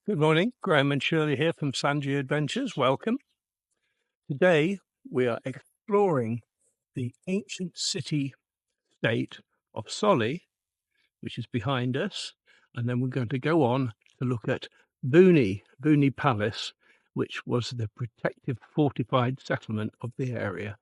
Good morning, Graham and Shirley here from Sangeeadventures. Welcome. Today we are exploring the ancient city-state of Soli, which is behind us, and then we're going to go on to look at Vouni Palace, which was the protective fortified settlement of the area.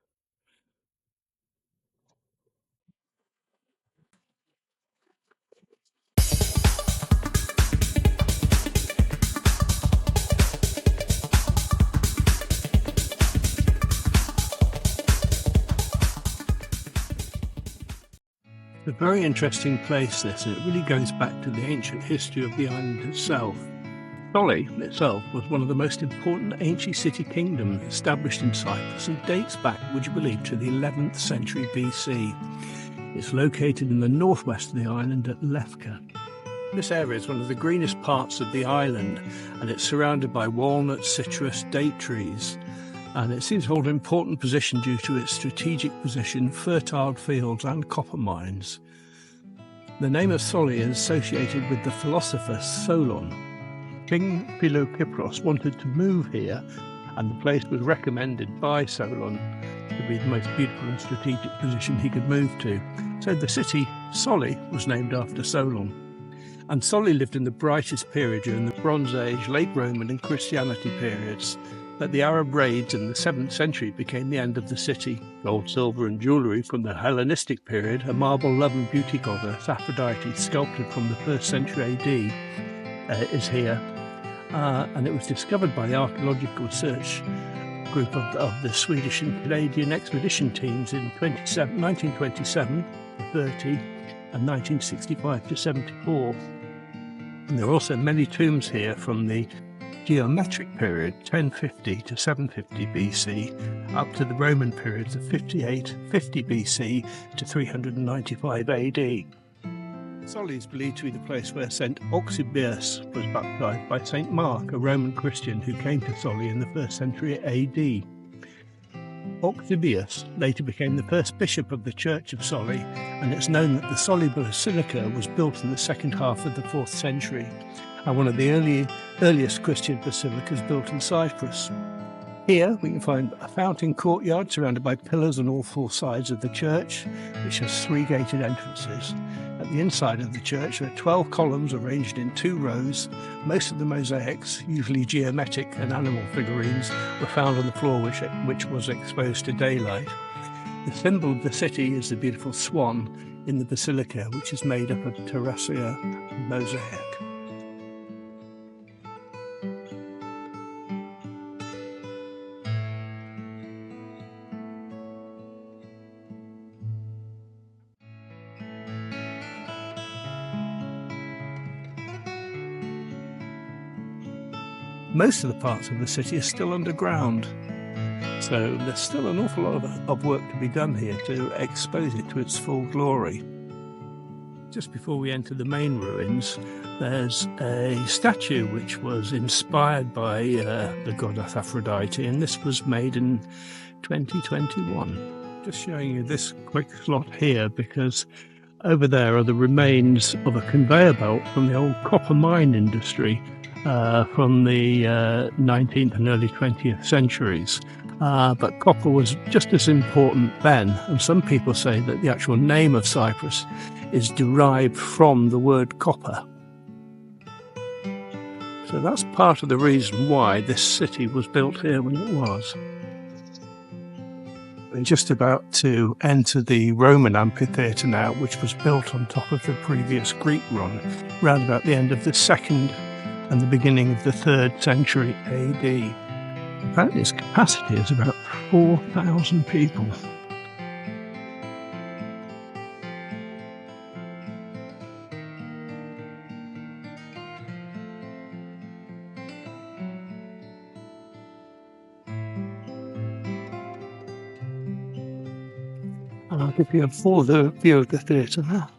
It's a very interesting place, this, and it really goes back to the ancient history of the island itself. Soli itself was one of the most important ancient city kingdoms established in Cyprus and dates back, would you believe, to the 11th century BC. It's located in the northwest of the island at Lefka. This area is one of the greenest parts of the island, and it's surrounded by walnut, citrus, date trees. And it seems to hold an important position due to its strategic position, fertile fields and copper mines. The name of Soli is associated with the philosopher Solon. King Philokypros wanted to move here, and the place was recommended by Solon to be the most beautiful and strategic position he could move to. So the city Soli was named after Solon. And Soli lived in the brightest period during the Bronze Age, late Roman and Christianity periods. But the Arab raids in the 7th century became the end of the city. Gold, silver and jewellery from the Hellenistic period, a marble love and beauty goddess, Aphrodite, sculpted from the 1st century AD, is here. And it was discovered by the archaeological research group of the Swedish and Canadian expedition teams in 1927 to 30 and 1965 to 74. And there are also many tombs here from the geometric period 1050 to 750 BC up to the Roman periods of 5850 BC to 395 AD. Soli is believed to be the place where St. Eusebius was baptized by St. Mark, a Roman Christian who came to Soli in the 1st century AD. Eusebius later became the first bishop of the Church of Soli, and it's known that the Soli Basilica was built in the second half of the 4th century, and one of the earliest Christian basilicas built in Cyprus. Here we can find a fountain courtyard surrounded by pillars on all 4 sides of the church, which has 3 gated entrances. At the inside of the church there are 12 columns arranged in 2 rows. Most of the mosaics, usually geometric and animal figurines, were found on the floor which was exposed to daylight. The symbol of the city is the beautiful swan in the basilica, which is made up of terracea mosaic. Most of the parts of the city are still underground, so there's still an awful lot of work to be done here to expose it to its full glory. Just before we enter the main ruins, there's a statue which was inspired by the goddess Aphrodite, and this was made in 2021. Just showing you this quick slot here because over there are the remains of a conveyor belt from the old copper mine industry from the 19th and early 20th centuries. But copper was just as important then, and some people say that the actual name of Cyprus is derived from the word copper. So that's part of the reason why this city was built here when it was. We're just about to enter the Roman amphitheater now, which was built on top of the previous Greek one, round about the end of the 2nd and the beginning of the 3rd century AD. Apparently its capacity is about 4,000 people. And I'll give you a full view of the theatre now.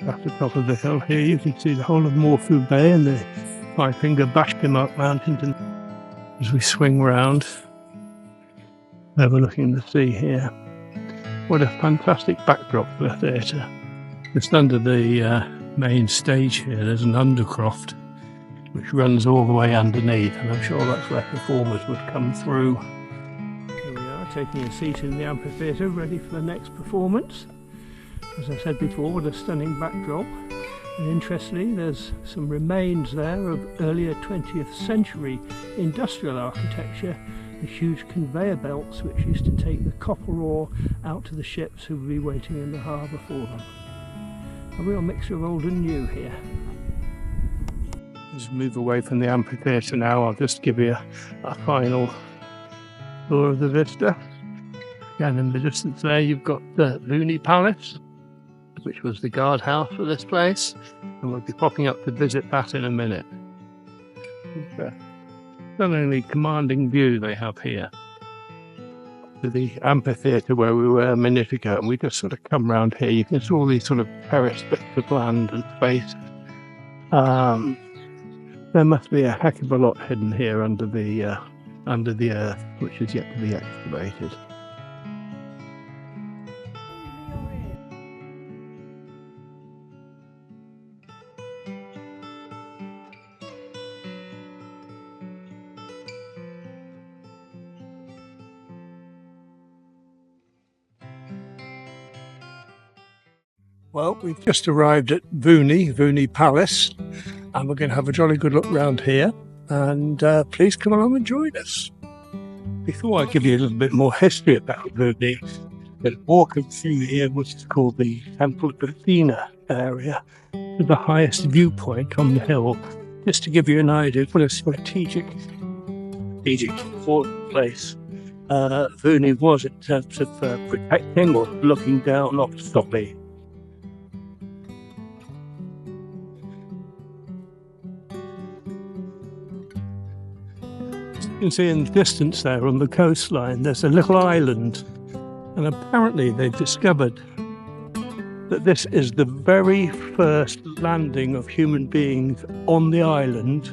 At the top of the hill here you can see the whole of Morphou Bay and the five-finger Bashkimark Mountains, and as we swing round, overlooking the sea here. What a fantastic backdrop for a theatre. Just under the main stage here, there's an undercroft which runs all the way underneath, and I'm sure that's where performers would come through. Here we are, taking a seat in the amphitheater, ready for the next performance. As I said before, what a stunning backdrop. And interestingly, there's some remains there of earlier 20th century industrial architecture, the huge conveyor belts which used to take the copper ore out to the ships who would be waiting in the harbour for them. A real mixture of old and new here. As we move away from the amphitheatre now, I'll just give you a final tour of the vista. Again, in the distance there, you've got the Vouni Palace, which was the guardhouse for this place, and we'll be popping up to visit that in a minute. It's a stunningly commanding view they have here to the amphitheatre where we were a minute ago, and we just sort of come round here. You can see all these sort of terraced bits of land and space. There must be a heck of a lot hidden here under the earth, which is yet to be excavated. Well, we've just arrived at Vouni Palace, and we're going to have a jolly good look round here, and please come along and join us. Before I give you a little bit more history about Vouni, we're walking through here, which is called the Temple of Athena area, to the highest viewpoint on the hill, just to give you an idea of what a strategic important place Vouni was in terms of protecting or looking down on Soli. You can see in the distance there on the coastline there's a little island, and apparently they've discovered that this is the very first landing of human beings on the island.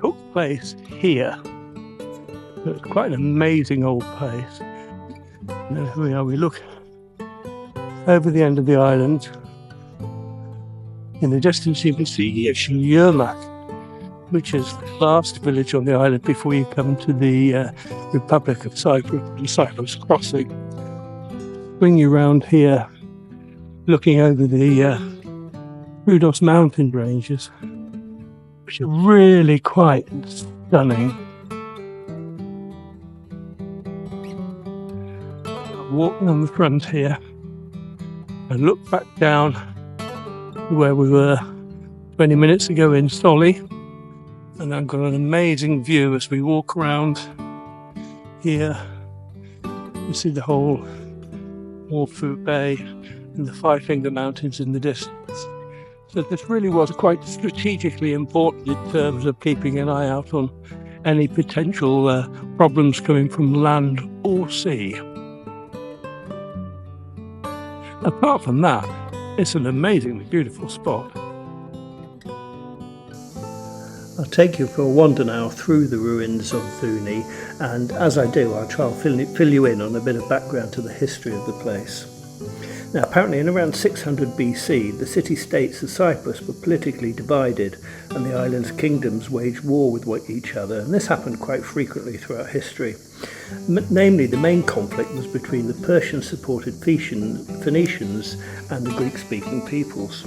Took place here. So it's quite an amazing old place. And there we are, we look over the end of the island. In the distance you can see Yermak, which is the last village on the island before you come to the Republic of Cyprus and Cyprus crossing. Bring you round here, looking over the Rhodos mountain ranges, which are really quite stunning. Walking on the front here and look back down to where we were 20 minutes ago in Soli. And I've got an amazing view as we walk around here. You see the whole Morphou Bay and the Five-Finger Mountains in the distance. So this really was quite strategically important in terms of keeping an eye out on any potential problems coming from land or sea. Apart from that, it's an amazingly beautiful spot. I'll take you for a wander now through the ruins of Vouni, and as I do I'll try and fill you in on a bit of background to the history of the place. Now apparently in around 600 BC the city-states of Cyprus were politically divided and the island's kingdoms waged war with each other, and this happened quite frequently throughout history. Namely, the main conflict was between the Persian-supported Phoenicians and the Greek-speaking peoples.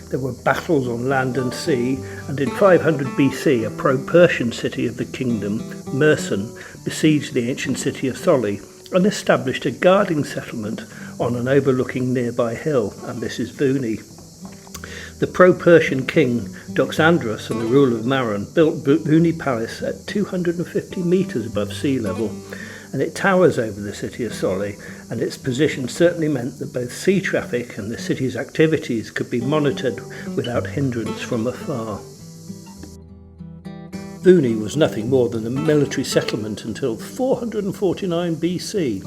There were battles on land and sea, and in 500 BC a pro-Persian city of the kingdom, Mersin, besieged the ancient city of Soli and established a guarding settlement on an overlooking nearby hill, and this is Vouni. The pro-Persian king Doxandros and the ruler of Maron built Vouni Palace at 250 metres above sea level, and it towers over the city of Soli, and its position certainly meant that both sea traffic and the city's activities could be monitored without hindrance from afar. Vouni was nothing more than a military settlement until 449 BC,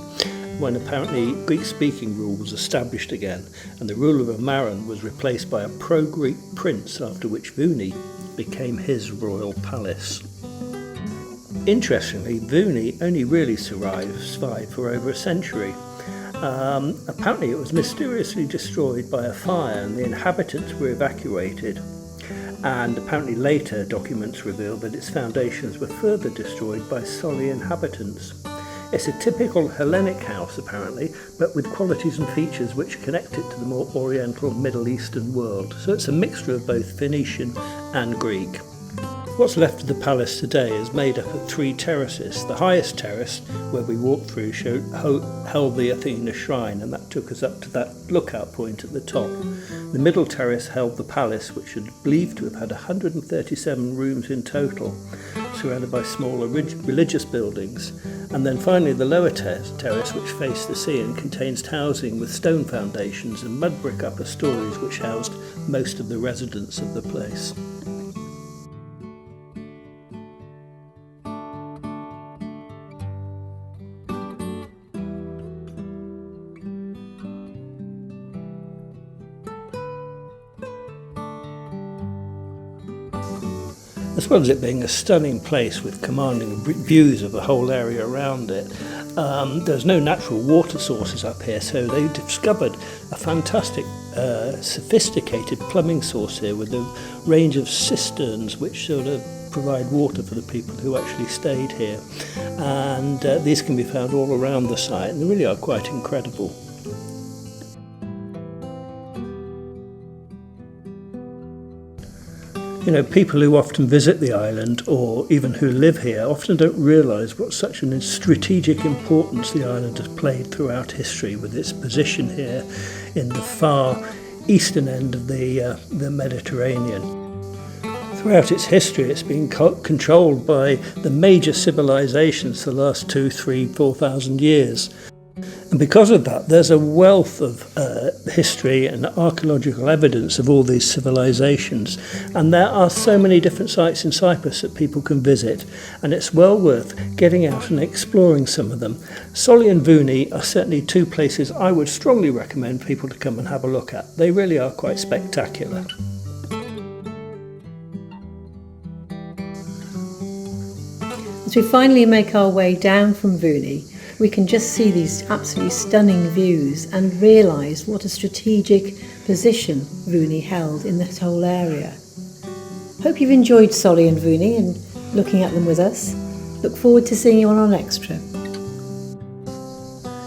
when apparently Greek-speaking rule was established again, and the ruler of Maron was replaced by a pro-Greek prince, after which Vouni became his royal palace. Interestingly, Vouni only really survived for over a century. Apparently it was mysteriously destroyed by a fire and the inhabitants were evacuated. And apparently later documents revealed that its foundations were further destroyed by Soli inhabitants. It's a typical Hellenic house apparently, but with qualities and features which connect it to the more Oriental Middle Eastern world. So it's a mixture of both Phoenician and Greek. What's left of the palace today is made up of 3 terraces. The highest terrace, where we walked through, held the Athena shrine, and that took us up to that lookout point at the top. The middle terrace held the palace, which is believed to have had 137 rooms in total, surrounded by smaller religious buildings. And then finally the lower terrace, which faced the sea and contains housing with stone foundations and mud brick upper stories, which housed most of the residents of the place. As well as it being a stunning place with commanding views of the whole area around it, there's no natural water sources up here, so they discovered a fantastic, sophisticated plumbing source here with a range of cisterns which sort of provide water for the people who actually stayed here. And these can be found all around the site, and they really are quite incredible. You know, people who often visit the island, or even who live here, often don't realise what such a strategic importance the island has played throughout history, with its position here in the far eastern end of the Mediterranean. Throughout its history, it's been controlled by the major civilisations for the last 2,000, 3,000, 4,000 years. And because of that, there's a wealth of history and archaeological evidence of all these civilizations. And there are so many different sites in Cyprus that people can visit. And it's well worth getting out and exploring some of them. Soli and Vouni are certainly 2 places I would strongly recommend people to come and have a look at. They really are quite spectacular. As we finally make our way down from Vouni, we can just see these absolutely stunning views and realise what a strategic position Vouni held in that whole area. Hope you've enjoyed Soli and Vouni and looking at them with us. Look forward to seeing you on our next trip.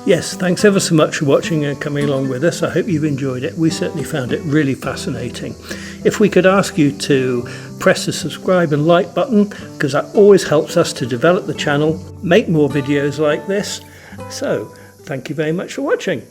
Yes, thanks ever so much for watching and coming along with us. I hope you've enjoyed it. We certainly found it really fascinating. If we could ask you to press the subscribe and like button, because that always helps us to develop the channel, make more videos like this. So, thank you very much for watching.